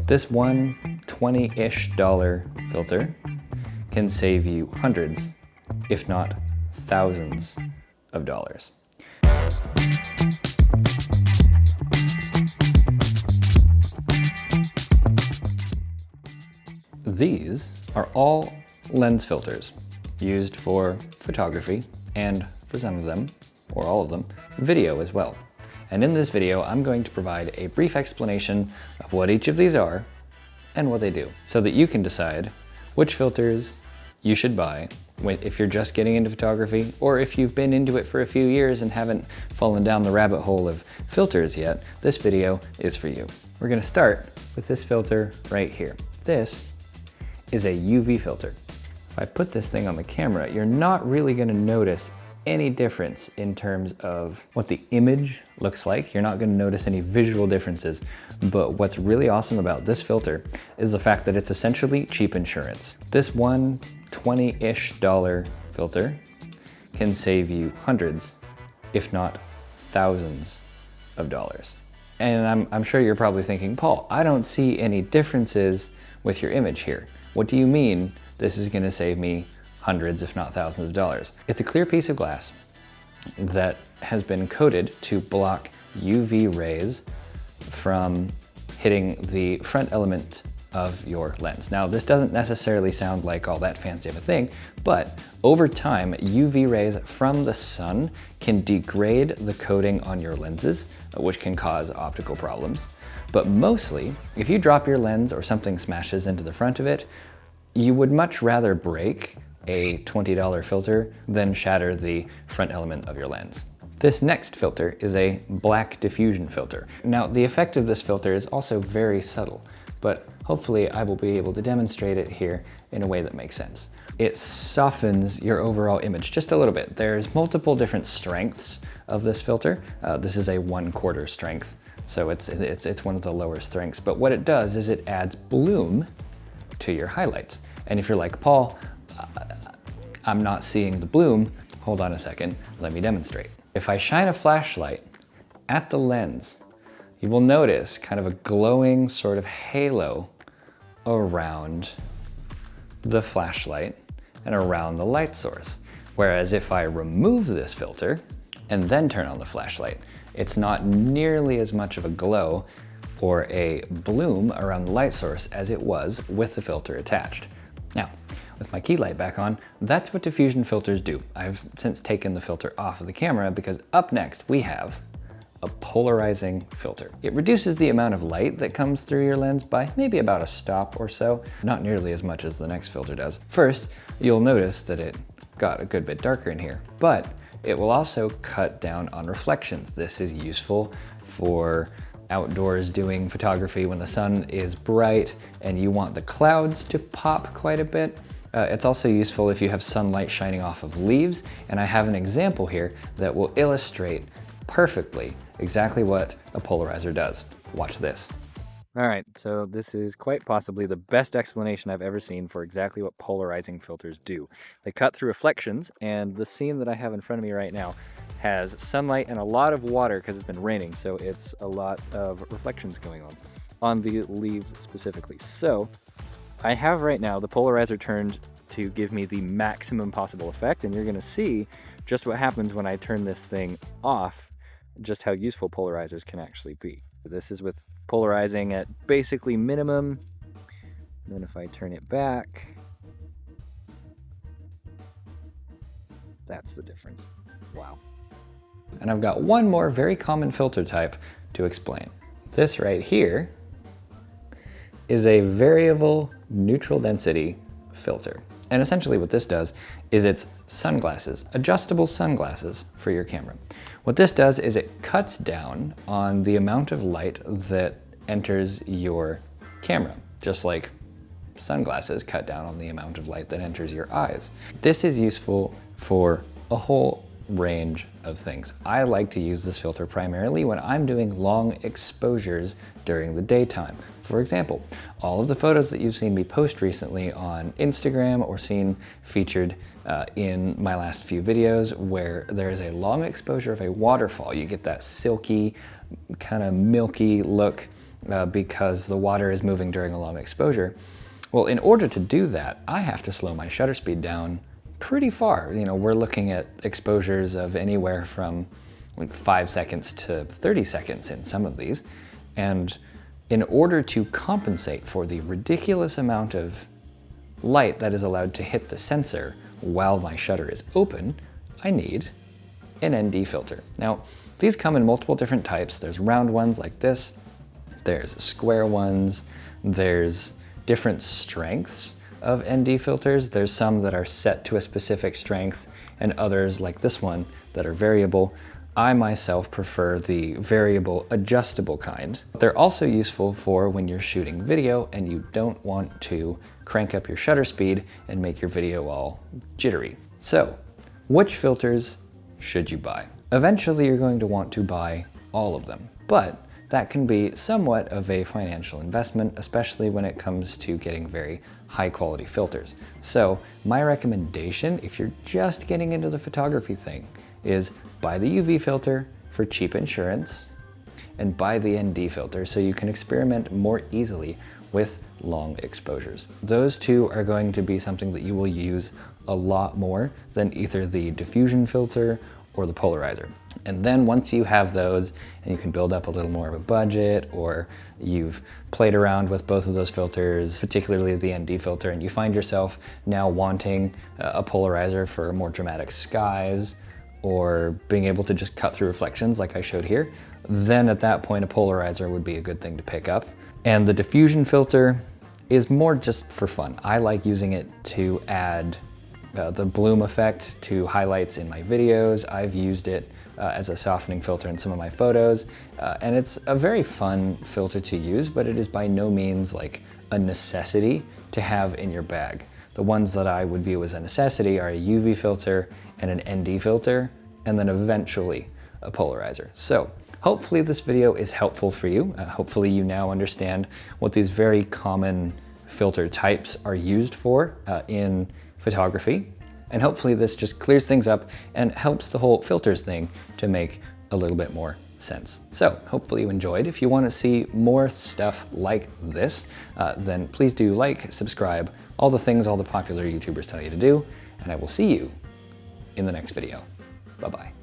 This one $20-ish filter can save you hundreds, if not thousands of dollars. These are all lens filters used for photography and, for some of them, or all of them, video as well. And in this video, I'm going to provide a brief explanation of what each of these are and what they do, so that you can decide which filters you should buy if you're just getting into photography, or if you've been into it for a few years and haven't fallen down the rabbit hole of filters yet. This video is for you. We're going to start with this filter right here. This is a UV filter. If I put this thing on the camera, you're not really going to notice any difference in terms of what the image looks like. You're not going to notice any visual differences, but what's really awesome about this filter is the fact that it's essentially cheap insurance. This one $20-ish filter can save you hundreds, if not thousands of dollars. And I'm sure you're probably thinking, Paul, I don't see any differences with your image here. What do you mean this is going to save me hundreds, if not thousands of dollars? It's a clear piece of glass that has been coated to block UV rays from hitting the front element of your lens. Now, this doesn't necessarily sound like all that fancy of a thing, but over time, UV rays from the sun can degrade the coating on your lenses, which can cause optical problems. But mostly, if you drop your lens or something smashes into the front of it, you would much rather break a $20 filter than shatter the front element of your lens. This next filter is a black diffusion filter. Now, the effect of this filter is also very subtle, but hopefully I will be able to demonstrate it here in a way that makes sense. It softens your overall image just a little bit. There's multiple different strengths of this filter. This is a 1/4 strength, so it's one of the lower strengths. But what it does is it adds bloom to your highlights. And if you're like, Paul, I'm not seeing the bloom, hold on a second, let me demonstrate. If I shine a flashlight at the lens, you will notice kind of a glowing sort of halo around the flashlight and around the light source. Whereas if I remove this filter and then turn on the flashlight, it's not nearly as much of a glow or a bloom around the light source as it was with the filter attached. Now, with my key light back on, that's what diffusion filters do. I've since taken the filter off of the camera because up next we have a polarizing filter. It reduces the amount of light that comes through your lens by maybe about a stop or so, not nearly as much as the next filter does. First, you'll notice that it got a good bit darker in here, but it will also cut down on reflections. This is useful for outdoors doing photography when the sun is bright and you want the clouds to pop quite a bit. It's also useful if you have sunlight shining off of leaves, and I have an example here that will illustrate perfectly exactly what a polarizer does. Watch this. All right, so this is quite possibly the best explanation I've ever seen for exactly what polarizing filters do. They cut through reflections, and the scene that I have in front of me right now has sunlight and a lot of water because it's been raining, so it's a lot of reflections going on the leaves specifically. So I have right now the polarizer turned to give me the maximum possible effect, and you're going to see just what happens when I turn this thing off, just how useful polarizers can actually be. This is with polarizing at basically minimum. And then if I turn it back, that's the difference. Wow. And I've got one more very common filter type to explain. This right here is a variable neutral density filter. And essentially what this does is it's sunglasses, adjustable sunglasses for your camera. What this does is it cuts down on the amount of light that enters your camera, just like sunglasses cut down on the amount of light that enters your eyes. This is useful for a whole range of things. I like to use this filter primarily when I'm doing long exposures during the daytime. For example, all of the photos that you've seen me post recently on Instagram or seen featured in my last few videos where there is a long exposure of a waterfall, you get that silky, kind of milky look because the water is moving during a long exposure. Well, in order to do that, I have to slow my shutter speed down pretty far. You know, we're looking at exposures of anywhere from like 5 seconds to 30 seconds in some of these. And in order to compensate for the ridiculous amount of light that is allowed to hit the sensor while my shutter is open, I need an ND filter. Now, these come in multiple different types. There's round ones like this, there's square ones, there's different strengths of ND filters. There's some that are set to a specific strength and others like this one that are variable. I myself prefer the variable adjustable kind. They're also useful for when you're shooting video and you don't want to crank up your shutter speed and make your video all jittery. So, which filters should you buy? Eventually you're going to want to buy all of them, but that can be somewhat of a financial investment, especially when it comes to getting very high quality filters. So my recommendation, if you're just getting into the photography thing, is buy the UV filter for cheap insurance and buy the ND filter so you can experiment more easily with long exposures. Those two are going to be something that you will use a lot more than either the diffusion filter or the polarizer. And then once you have those and you can build up a little more of a budget, or you've played around with both of those filters, particularly the ND filter, and you find yourself now wanting a polarizer for more dramatic skies, or being able to just cut through reflections like I showed here, then at that point a polarizer would be a good thing to pick up. And the diffusion filter is more just for fun. I like using it to add the bloom effect to highlights in my videos. I've used it as a softening filter in some of my photos, and it's a very fun filter to use, but it is by no means like a necessity to have in your bag. The ones that I would view as a necessity are a UV filter and an ND filter, and then eventually a polarizer. So hopefully this video is helpful for you. Hopefully you now understand what these very common filter types are used for in photography. And hopefully this just clears things up and helps the whole filters thing to make a little bit more sense. So hopefully you enjoyed. If you want to see more stuff like this, then please do like, subscribe, all the things all the popular YouTubers tell you to do, and I will see you in the next video. Bye-bye.